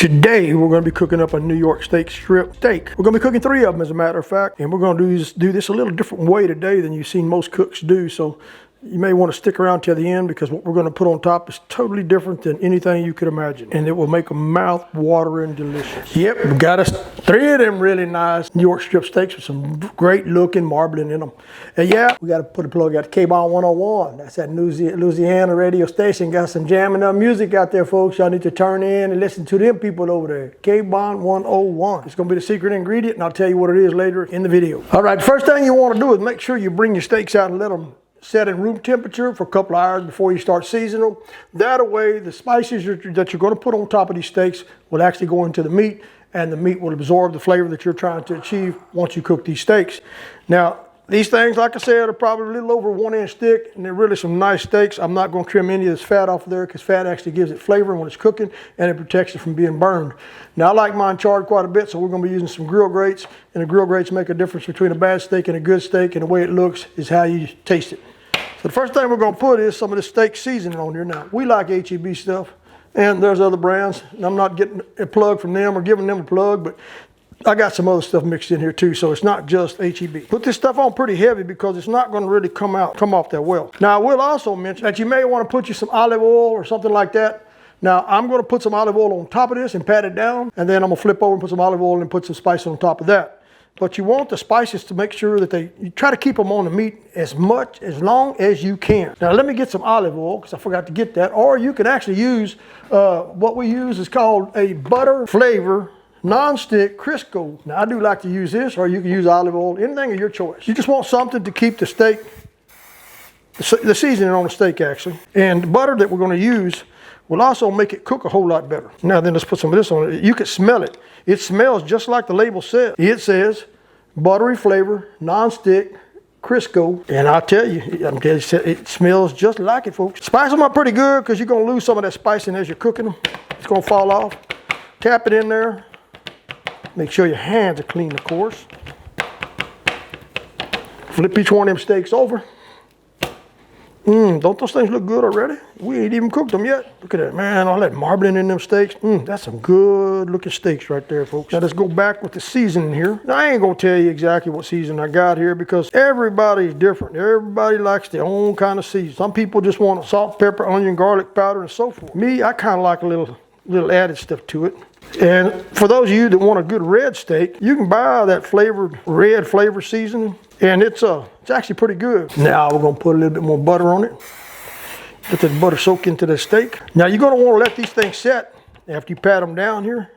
Today we're going to be cooking up a New York steak strip steak. We're going to be cooking 3 of them as a matter of fact, and we're going to do this a little different way today than you've seen most cooks do. So you may want to stick around till the end because what we're going to put on top is totally different than anything you could imagine, and it will make them mouth-watering delicious. Yep, we got us 3 of them really nice New York strip steaks with some great looking marbling in them. And yeah, we got to put a plug out to K-Bond 101. That's that Louisiana radio station. Got some jamming up music out there, folks. Y'all need to turn in and listen to them people over there. K-Bond 101. It's going to be the secret ingredient, and I'll tell you what it is later in the video. All right, the first thing you want to do is make sure you bring your steaks out and let them set in room temperature for a couple of hours before you start seasoning them. That way, the spices that you're going to put on top of these steaks will actually go into the meat, and the meat will absorb the flavor that you're trying to achieve once you cook these steaks. Now, these things, like I said, are probably a little over 1 inch thick, and they're really some nice steaks. I'm not going to trim any of this fat off of there because fat actually gives it flavor when it's cooking, and it protects it from being burned. Now, I like mine charred quite a bit, so we're going to be using some grill grates, and the grill grates make a difference between a bad steak and a good steak, and the way it looks is how you taste it. So the first thing we're going to put is some of the steak seasoning on here. Now, we like H-E-B stuff, and there's other brands, and I'm not getting a plug from them or giving them a plug, but I got some other stuff mixed in here too, so it's not just H-E-B. Put this stuff on pretty heavy because it's not going to really come off that well. Now, I will also mention that you may want to put you some olive oil or something like that. Now, I'm going to put some olive oil on top of this and pat it down, and then I'm going to flip over and put some olive oil and put some spice on top of that. But you want the spices to make sure that you try to keep them on the meat as long as you can. Now let me get some olive oil because I forgot to get that. Or you can actually use, what we use is called a butter flavor non-stick Crisco. Now I do like to use this, or you can use olive oil, anything of your choice. You just want something to keep the steak, the seasoning on the steak actually. And the butter that we're going to use will also make it cook a whole lot better. Now then, let's put some of this on it. You can smell it. It smells just like the label says. It says buttery flavor, non-stick, Crisco. And I'll tell you, it smells just like it, folks. Spice them up pretty good because you're going to lose some of that spicing as you're cooking them. It's going to fall off. Tap it in there. Make sure your hands are clean, of course. Flip each one of them steaks over. Don't those things look good already? We ain't even cooked them yet. Look at that, man, all that marbling in them steaks. That's some good looking steaks right there, folks. Now let's go back with the seasoning here. Now I ain't gonna tell you exactly what seasoning I got here because everybody's different. Everybody likes their own kind of seasoning. Some people just want salt, pepper, onion, garlic powder, and so forth. Me, I kind of like a little added stuff to it. And for those of you that want a good red steak, you can buy that red flavor seasoning, and it's actually pretty good. Now we're gonna put a little bit more butter on it. Let that butter soak into the steak. Now you're gonna want to let these things set after you pat them down here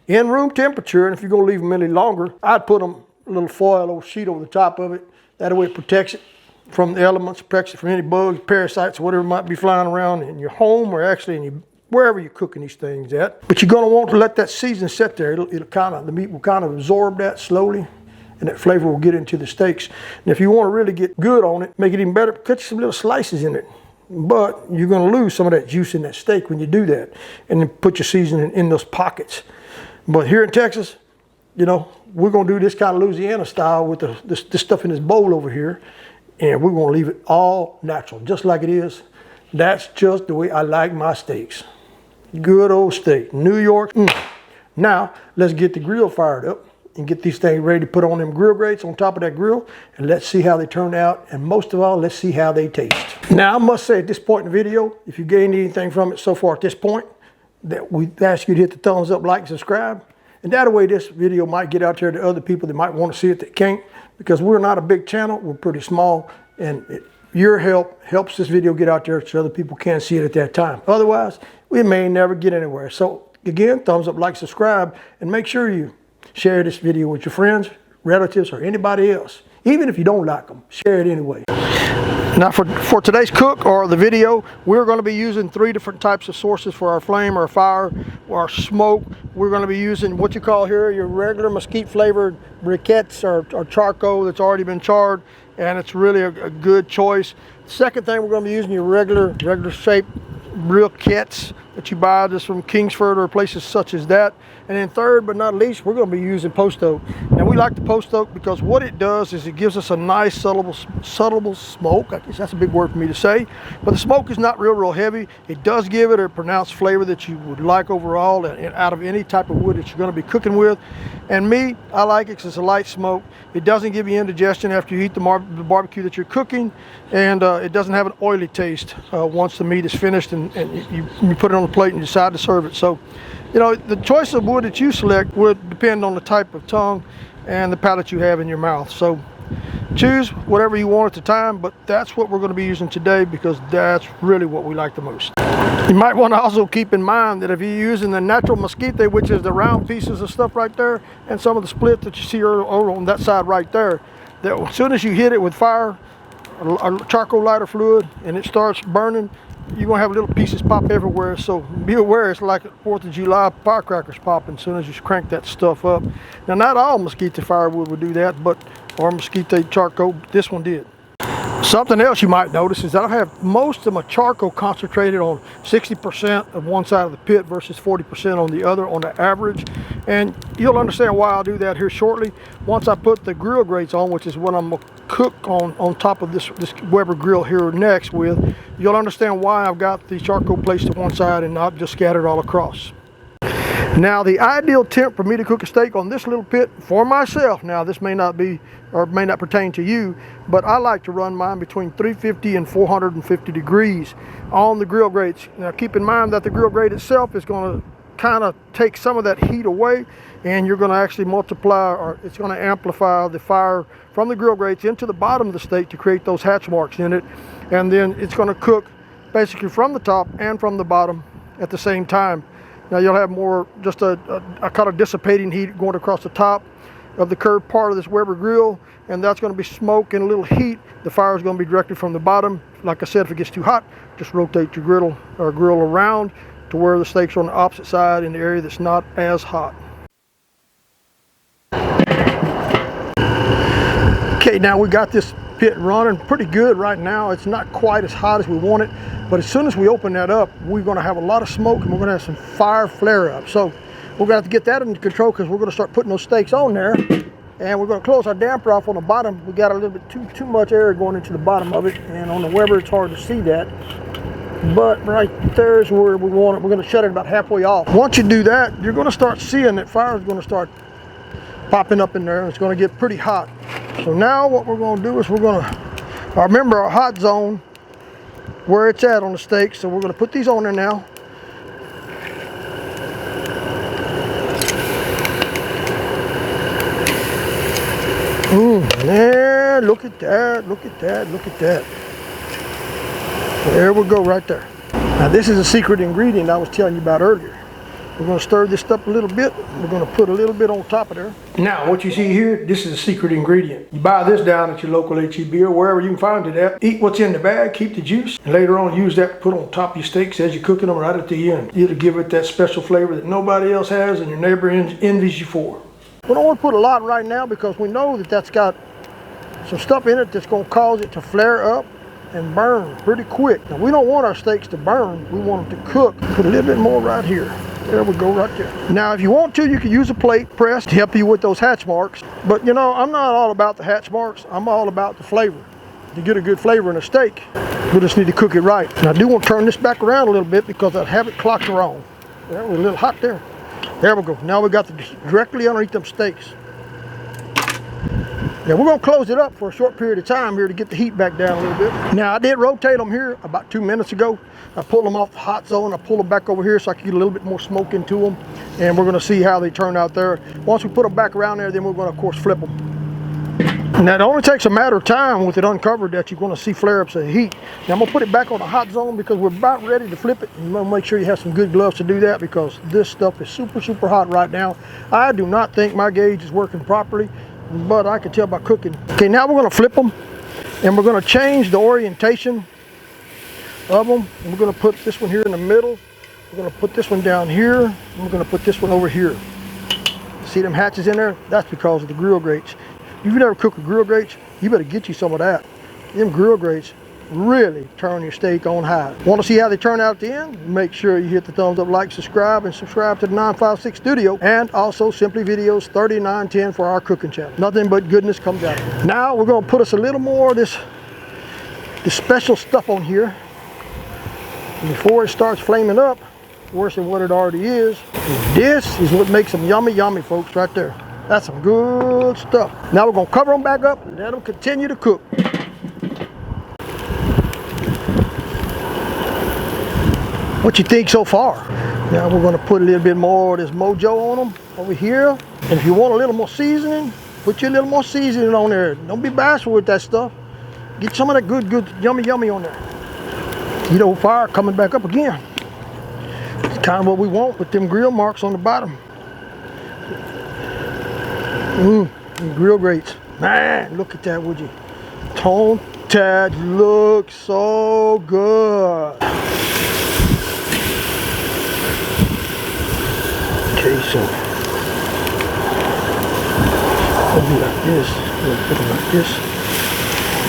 in room temperature. And if you're gonna leave them any longer, I'd put them a little foil or sheet over the top of it. That way it protects it from the elements, protects it from any bugs, parasites, or whatever might be flying around in your home or actually in wherever you're cooking these things at. But you're gonna want to let that seasoning sit there. The meat will kind of absorb that slowly, and that flavor will get into the steaks. And if you want to really get good on it, make it even better, cut some little slices in it. But you're gonna lose some of that juice in that steak when you do that. And then put your seasoning in those pockets. But here in Texas, you know, we're gonna do this kind of Louisiana style with this stuff in this bowl over here. And we're gonna leave it all natural, just like it is. That's just the way I like my steaks. Good old steak, New York. Now, let's get the grill fired up and get these things ready to put on them grill grates on top of that grill, and let's see how they turn out, and most of all, let's see how they taste. Now, I must say at this point in the video, if you gained anything from it so far at this point, that we ask you to hit the thumbs up, like, and subscribe, and that way this video might get out there to other people that might want to see it that can't, because we're not a big channel, we're pretty small, and your help helps this video get out there so other people can see it at that time. Otherwise, we may never get anywhere. So again, thumbs up, like, subscribe, and make sure you share this video with your friends, relatives, or anybody else. Even if you don't like them, share it anyway. Now for today's cook or the video, we're going to be using 3 different types of sources for our flame or fire or smoke. We're going to be using what you call here your regular mesquite flavored briquettes or charcoal that's already been charred, and it's really a good choice. Second thing, we're going to be using your regular shaped briquettes that you buy just from Kingsford or places such as that. And then third but not least, we're going to be using post oak. Now we like the post oak because what it does is it gives us a nice subtle smoke. I guess that's a big word for me to say, but the smoke is not real heavy. It does give it a pronounced flavor that you would like overall and out of any type of wood that you're going to be cooking with. And me, I like it because it's a light smoke. It doesn't give you indigestion after you eat the barbecue that you're cooking, and it doesn't have an oily taste once the meat is finished and you put it on the plate and decide to serve it. So, you know, the choice of wood that you select would depend on the type of tongue and the palate you have in your mouth. So choose whatever you want at the time, but that's what we're going to be using today because that's really what we like the most. You might want to also keep in mind that if you're using the natural mesquite, which is the round pieces of stuff right there, and some of the split that you see over on that side right there, that as soon as you hit it with fire or charcoal lighter fluid and it starts burning, you're going to have little pieces pop everywhere. So be aware, it's like 4th of July firecrackers popping as soon as you crank that stuff up. Now, not all mesquite firewood would do that, but or mesquite charcoal, this one did. Something else you might notice is that I have most of my charcoal concentrated on 60% of one side of the pit versus 40% on the other on the average. And you'll understand why I'll do that here shortly. Once I put the grill grates on, which is what I'm going to cook on top of this Weber grill here next with, you'll understand why I've got the charcoal placed to one side and not just scattered all across. Now, the ideal temp for me to cook a steak on this little pit for myself, now this may not be or may not pertain to you, but I like to run mine between 350 and 450 degrees on the grill grates. Now, keep in mind that the grill grate itself is going to kind of take some of that heat away, and you're going to actually multiply, or it's going to amplify the fire from the grill grates into the bottom of the steak to create those hatch marks in it, and then it's going to cook basically from the top and from the bottom at the same time. Now, you'll have more just a kind of dissipating heat going across the top of the curved part of this Weber grill, and that's going to be smoke and a little heat. The fire is going to be directed from the bottom. Like I said, if it gets too hot, just rotate your grill around to where the steaks are on the opposite side in the area that's not as hot. Okay, now we got this pit running pretty good right now. It's not quite as hot as we want it, but as soon as we open that up, we're going to have a lot of smoke and we're going to have some fire flare up. So we're going to have to get that under control because we're going to start putting those steaks on there, and we're going to close our damper off on the bottom. We got a little bit too much air going into the bottom of it, and on the Weber it's hard to see that, but right there is where we want it. We're going to shut it about halfway off. Once you do that, you're going to start seeing that fire is going to start popping up in there, and it's going to get pretty hot. So now what we're going to do is we're going to remember our hot zone where it's at on the steak. So we're going to put these on there now. Man, look at that, look at that, look at that. There we go right there. Now, this is a secret ingredient I was telling you about earlier. We're going to stir this up a little bit. We're going to put a little bit on top of there. Now, what you see here, this is a secret ingredient. You buy this down at your local HEB or wherever you can find it at. Eat what's in the bag, keep the juice, and later on use that to put on top of your steaks as you're cooking them right at the end. It'll give it that special flavor that nobody else has and your neighbor envies you for. We don't want to put a lot right now because we know that that's got some stuff in it that's going to cause it to flare up and burn pretty quick. Now, we don't want our steaks to burn. We want them to cook. Put a little bit more right here. There we go, right there. Now, if you want to, you can use a plate press to help you with those hatch marks. But, you know, I'm not all about the hatch marks. I'm all about the flavor. To get a good flavor in a steak, we just need to cook it right. And I do want to turn this back around a little bit because I have it clocked wrong. There, we're a little hot there. There we go. Now we got directly underneath them steaks. Now we're going to close it up for a short period of time here to get the heat back down a little bit. Now, I did rotate them here about 2 minutes ago. I pulled them off the hot zone. I pulled them back over here so I could get a little bit more smoke into them. And we're going to see how they turn out there. Once we put them back around there, then we're going to, of course, flip them. Now, it only takes a matter of time with it uncovered that you're going to see flare-ups of heat. Now, I'm going to put it back on the hot zone because we're about ready to flip it. You want to make sure you have some good gloves to do that because this stuff is super, super hot right now. I do not think my gauge is working properly, but I can tell by cooking. Okay, now we're going to flip them, and we're going to change the orientation of them. And we're going to put this one here in the middle. We're going to put this one down here, and we're going to put this one over here. See them hatches in there? That's because of the grill grates. If you've never cooked with grill grates, you better get you some of that. Them grill grates really turn your steak on high. Want to see how they turn out at the end? Make sure you hit the thumbs up, like, subscribe, and subscribe to the 956 Studio, and also Simply Videos 3910 for our cooking channel. Nothing but goodness comes out of it. Now we're going to put us a little more of this special stuff on here before it starts flaming up worse than what it already is. And this is what makes them yummy, yummy, folks, right there. That's some good stuff. Now we're going to cover them back up and let them continue to cook. What you think so far? Now we're going to put a little bit more of this mojo on them over here. And if you want a little more seasoning, put you a little more seasoning on there. Don't be bashful with that stuff. Get some of that good, yummy, yummy on there. Heat over fire, coming back up again. It's kind of what we want with them grill marks on the bottom. Grill grates. Man, look at that, would you? Don't that look so good? Okay, so it'll be like this. We'll put it like this.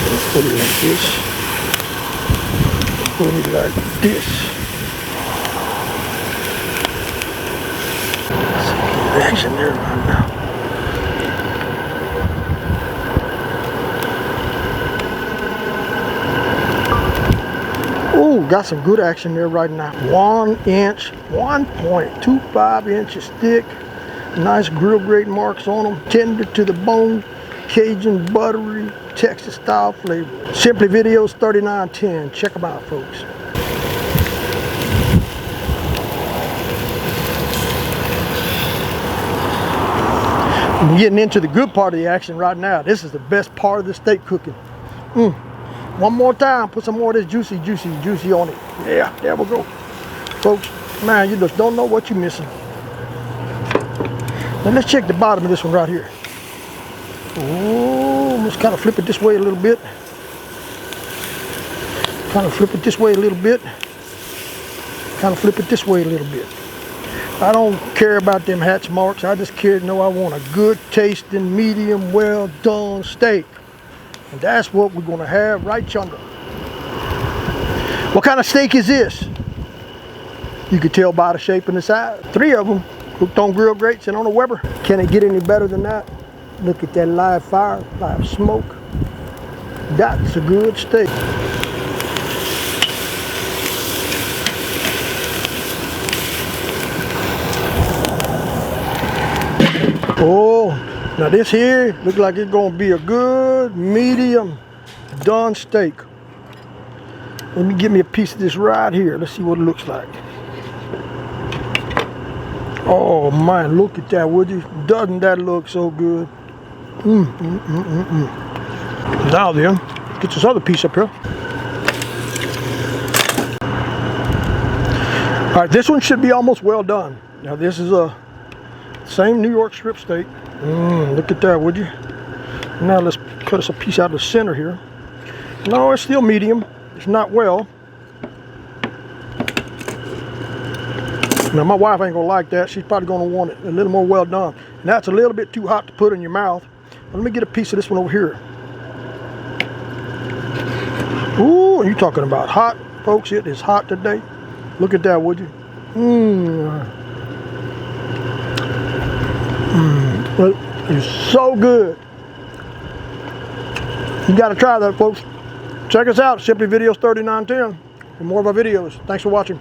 We'll put it like this. Put it like this. Let's see the action there right now. Ooh, got some good action there right now. 1 inch, 1.25 inches thick. Nice grill grate marks on them. Tender to the bone. Cajun, buttery, Texas style flavor. Simply Videos 3910. Check them out, folks. I'm getting into the good part of the action right now. This is the best part of the steak cooking. One more time, put some more of this juicy on it. Yeah, there we go. Folks, man, you just don't know what you're missing. Now let's check the bottom of this one right here. Oh, let's kind of flip it this way a little bit. Kind of flip it this way a little bit. Kind of flip it this way a little bit. I don't care about them hatch marks. I just care to know I want a good tasting, medium, well done steak. And that's what we're going to have right yonder. What kind of steak is this? You can tell by the shape and the size. 3 of them cooked on grill grates and on a Weber. Can it get any better than that? Look at that live fire, live smoke. That's a good steak. Oh, now this here looks like it's gonna be a good medium done steak. Let me give me a piece of this right here. Let's see what it looks like. Oh man, look at that, would you? Doesn't that look so good? Now then, get this other piece up here. All right, this one should be almost well done. Now this is a same New York strip steak. Look at that, would you? Now let's cut us a piece out of the center here. No, it's still medium. It's not well. Now my wife ain't gonna like that. She's probably gonna want it a little more well done. And that's a little bit too hot to put in your mouth. Let me get a piece of this one over here. Ooh, you talking about hot, folks? It is hot today. Look at that, would you? It's so good. You got to try that, folks. Check us out, Simply Videos 3910, for more of our videos. Thanks for watching.